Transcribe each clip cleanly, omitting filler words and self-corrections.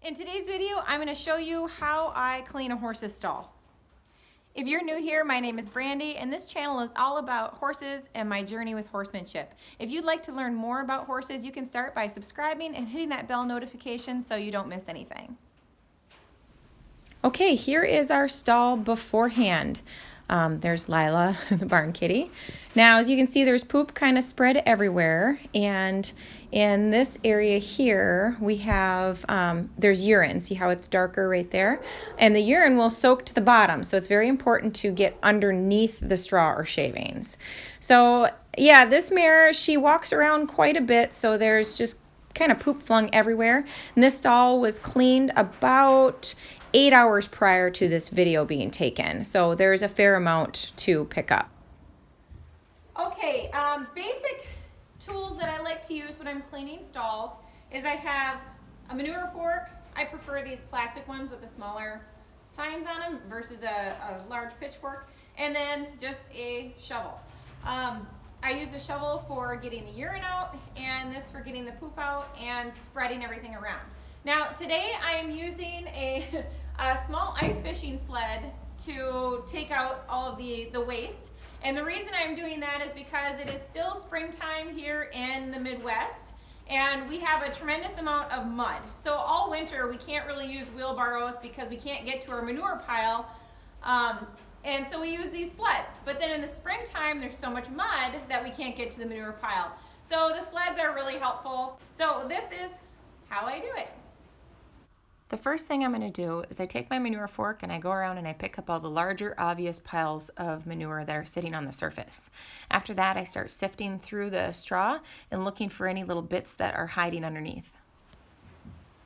In today's video, I'm going to show you how I clean a horse's stall. If you're new here, my name is Brandi, and this channel is all about horses and my journey with horsemanship. If you'd like to learn more about horses, you can start by subscribing and hitting that bell notification so you don't miss anything. Okay, here is our stall beforehand. There's Lila, the barn kitty. Now, as you can see, there's poop kind of spread everywhere, and in this area here, we have, there's urine. See how it's darker right there? And the urine will soak to the bottom, so it's very important to get underneath the straw or shavings. So, yeah, this mare, she walks around quite a bit, so there's just kind of poop flung everywhere. And this stall was cleaned about 8 hours prior to this video being taken. So there's a fair amount to pick up. Okay, basic tools that I like to use when I'm cleaning stalls is I have a manure fork. I prefer these plastic ones with the smaller tines on them versus a large pitchfork. And then just a shovel. I use a shovel for getting the urine out and this for getting the poop out and spreading everything around. Now today I am using a small ice fishing sled to take out all of the waste. And the reason I'm doing that is because it is still springtime here in the Midwest and we have a tremendous amount of mud. So all winter we can't really use wheelbarrows because we can't get to our manure pile. And so we use these sleds. But then in the springtime there's so much mud that we can't get to the manure pile. So the sleds are really helpful. So this is how I do it. The first thing I'm going to do is I take my manure fork and I go around and I pick up all the larger obvious piles of manure that are sitting on the surface. After that I start sifting through the straw and looking for any little bits that are hiding underneath.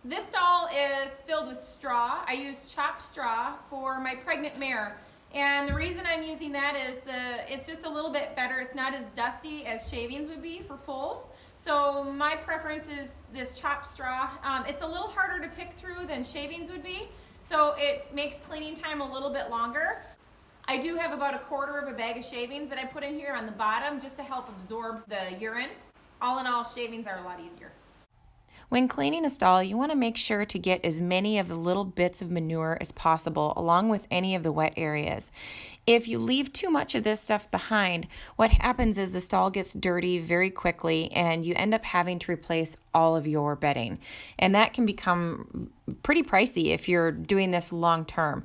This stall is filled with straw. I use chopped straw for my pregnant mare. And the reason I'm using that is it's just a little bit better. It's not as dusty as shavings would be for foals. So my preference is this chopped straw. It's a little harder to pick through than shavings would be, so it makes cleaning time a little bit longer. I do have about 1/4 of a bag of shavings that I put in here on the bottom just to help absorb the urine. All in all, shavings are a lot easier. When cleaning a stall, you want to make sure to get as many of the little bits of manure as possible along with any of the wet areas. If you leave too much of this stuff behind, what happens is the stall gets dirty very quickly and you end up having to replace all of your bedding. And that can become pretty pricey if you're doing this long term.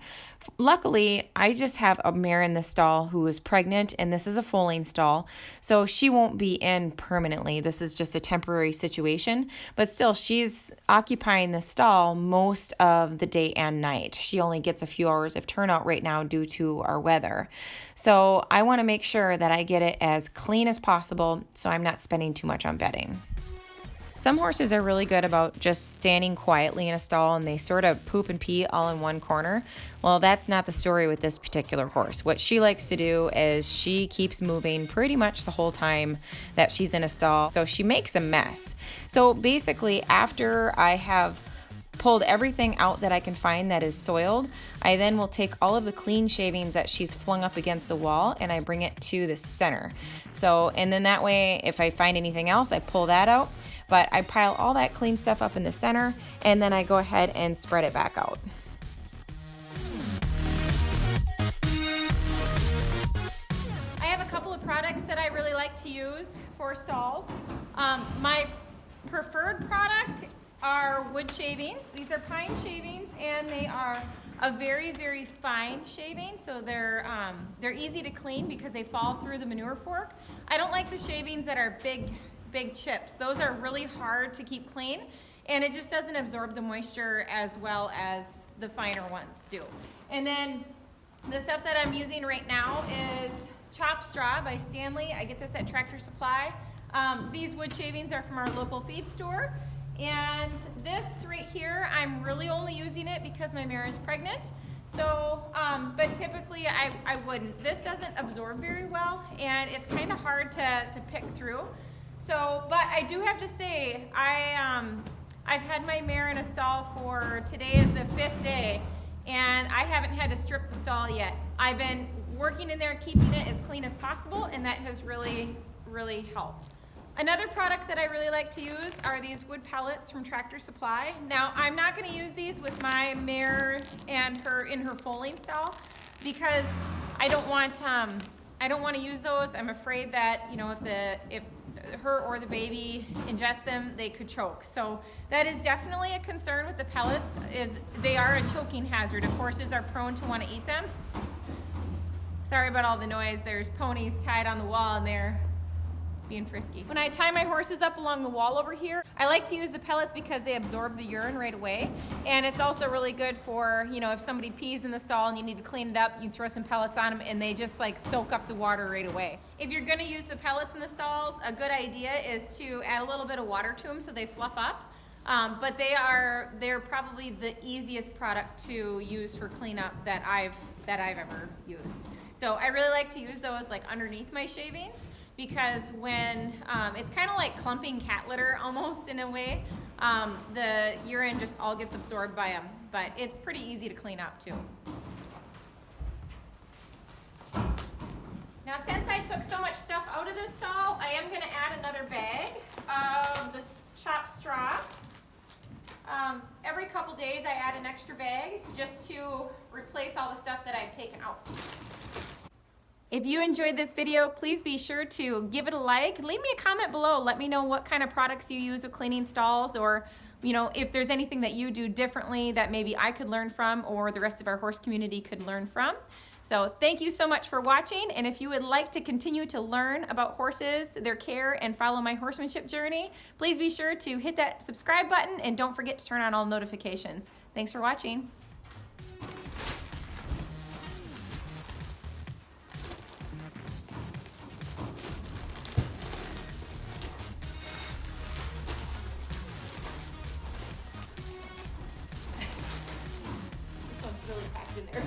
Luckily, I just have a mare in the stall who is pregnant, and this is a foaling stall, so she won't be in permanently. This is just a temporary situation, but still she's occupying the stall most of the day and night. She only gets a few hours of turnout right now due to our weather. So I want to make sure that I get it as clean as possible so I'm not spending too much on bedding. Some horses are really good about just standing quietly in a stall and they sort of poop and pee all in one corner. Well, that's not the story with this particular horse. What she likes to do is she keeps moving pretty much the whole time that she's in a stall, so she makes a mess. So basically, after I have pulled everything out that I can find that is soiled, I then will take all of the clean shavings that she's flung up against the wall and I bring it to the center. So, and then that way, if I find anything else, I pull that out. But I pile all that clean stuff up in the center and then I go ahead and spread it back out. I have a couple of products that I really like to use for stalls. My preferred product are wood shavings. These are pine shavings and they are a very, very fine shaving, so they're easy to clean because they fall through the manure fork. I don't like the shavings that are big chips. Those are really hard to keep clean and it just doesn't absorb the moisture as well as the finer ones do. And then the stuff that I'm using right now is chopped straw by Stanley. I get this at Tractor Supply. These wood shavings are from our local feed store. And this right here, I'm really only using it because my mare is pregnant. So, but typically I wouldn't. This doesn't absorb very well and it's kind of hard to pick through. So, but I do have to say, I've had my mare in a stall for, today is the 5th day, and I haven't had to strip the stall yet. I've been working in there, keeping it as clean as possible, and that has really, really helped. Another product that I really like to use are these wood pellets from Tractor Supply. Now, I'm not going to use these with my mare and in her foaling stall because I don't want to use those. I'm afraid that, you know, if her or the baby ingest them, they could choke. So that is definitely a concern with the pellets, is they are a choking hazard. If horses are prone to want to eat them. Sorry about all the noise. There's ponies tied on the wall and they're being frisky. When I tie my horses up along the wall over here, I like to use the pellets because they absorb the urine right away. And it's also really good for, you know, if somebody pees in the stall and you need to clean it up, you throw some pellets on them and they just like soak up the water right away. If you're gonna use the pellets in the stalls, a good idea is to add a little bit of water to them so they fluff up. But they're probably the easiest product to use for cleanup that I've ever used. So I really like to use those like underneath my shavings, because when it's kind of like clumping cat litter almost in a way. The urine just all gets absorbed by them, but it's pretty easy to clean up too. Now, since I took so much stuff out of this stall, I am going to add another bag of the chopped straw. Every couple days I add an extra bag just to replace all the stuff that I've taken out. If you enjoyed this video, please be sure to give it a like. Leave me a comment below. Let me know what kind of products you use with cleaning stalls, or you know, if there's anything that you do differently that maybe I could learn from or the rest of our horse community could learn from. So thank you so much for watching, and if you would like to continue to learn about horses, their care, and follow my horsemanship journey, please be sure to hit that subscribe button and don't forget to turn on all notifications. Thanks for watching. This one's really packed in there.